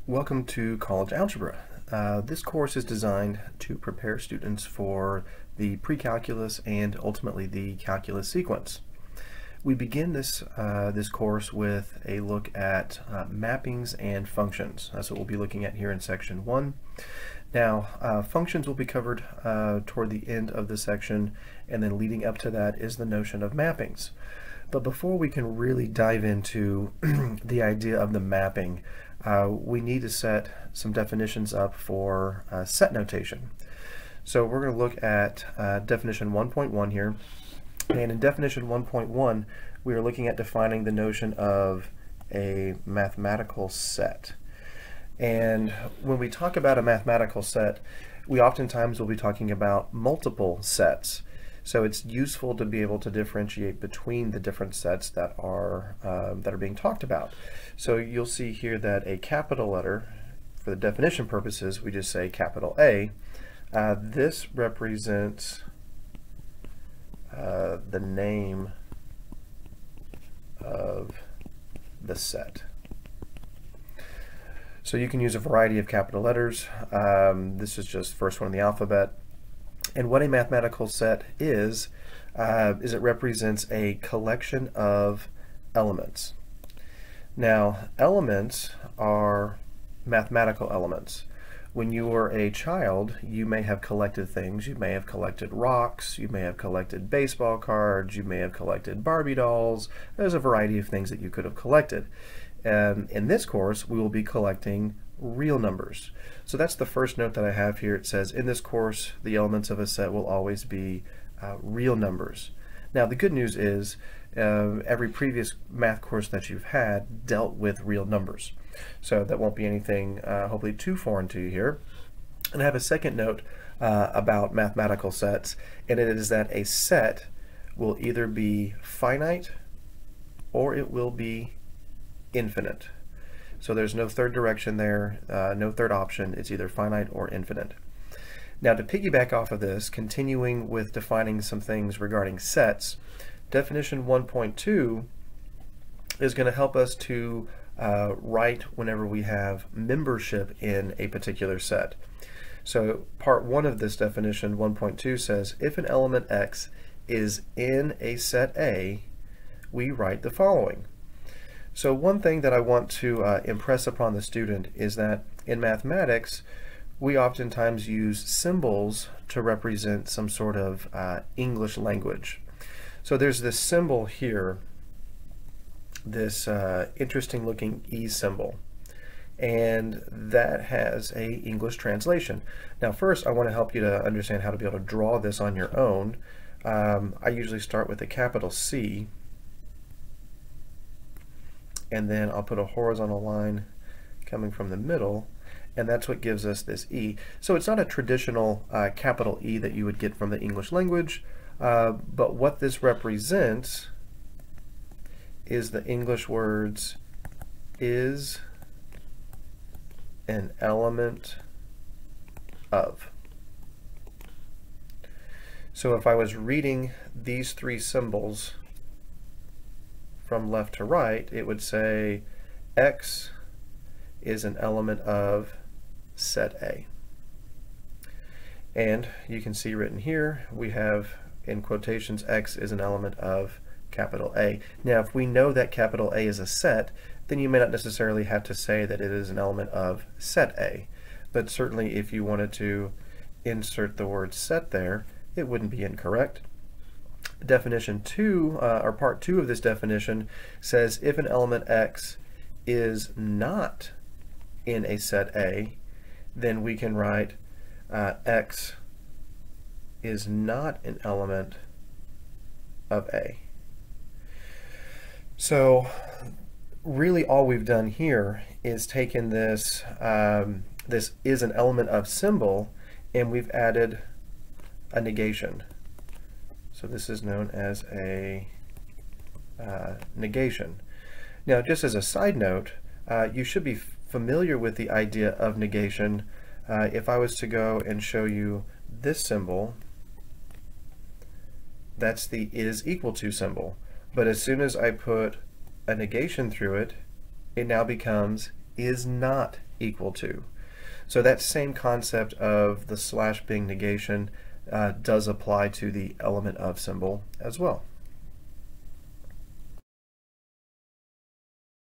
Welcome to College Algebra. This course is designed to prepare students for the pre-calculus and ultimately the calculus sequence. We begin this course with a look at mappings and functions. That's what we'll be looking at here in section 1. Now, functions will be covered toward the end of the section, and then leading up to that is the notion of mappings. But before we can really dive into the idea of the mapping, we need to set some definitions up for set notation. So we're going to look at definition 1.1 here. And in definition 1.1, we are looking at defining the notion of a mathematical set. And when we talk about a mathematical set, we oftentimes will be talking about multiple sets. So it's useful to be able to differentiate between the different sets that are being talked about. So you'll see here that a capital letter, for the definition purposes, we just say capital A. This represents the name of the set. So you can use a variety of capital letters. This is just the first one in the alphabet. And what a mathematical set is it represents a collection of elements. Now, elements are mathematical elements. When you were a child, you may have collected things. You may have collected rocks, you may have collected baseball cards, you may have collected Barbie dolls. There's a variety of things that you could have collected. And in this course, we will be collecting real numbers. So that's the first note that I have here. It says, in this course, the elements of a set will always be real numbers. Now, the good news is every previous math course that you've had dealt with real numbers. So that won't be anything hopefully too foreign to you here. And I have a second note about mathematical sets, and it is that a set will either be finite or it will be infinite. So there's no third direction there, no third option. It's either finite or infinite. Now, to piggyback off of this, continuing with defining some things regarding sets, definition 1.2 is going to help us to write whenever we have membership in a particular set. So part 1 of this definition, 1.2, says if an element X is in a set A, we write the following. So one thing that I want to impress upon the student is that in mathematics, we oftentimes use symbols to represent some sort of English language. So there's this symbol here, this interesting looking E symbol, and that has a English translation. Now first, I want to help you to understand how to be able to draw this on your own. I usually start with a capital C, and then I'll put a horizontal line coming from the middle, and that's what gives us this E. So it's not a traditional capital E that you would get from the English language, but what this represents is the English words is an element of. So if I was reading these three symbols from left to right, it would say X is an element of set A. And you can see written here, we have in quotations, X is an element of capital A. Now, if we know that capital A is a set, then you may not necessarily have to say that it is an element of set A. But certainly if you wanted to insert the word set there, it wouldn't be incorrect. Definition 2, or part 2 of this definition, says if an element X is not in a set A, then we can write X is not an element of A. So really all we've done here is taken this this is an element of symbol, and we've added a negation. So this is known as a negation. Now, just as a side note, you should be familiar with the idea of negation. If I was to go and show you this symbol, that's the is equal to symbol. But as soon as I put a negation through it, it now becomes is not equal to. So that same concept of the slash being negation does apply to the element of symbol as well.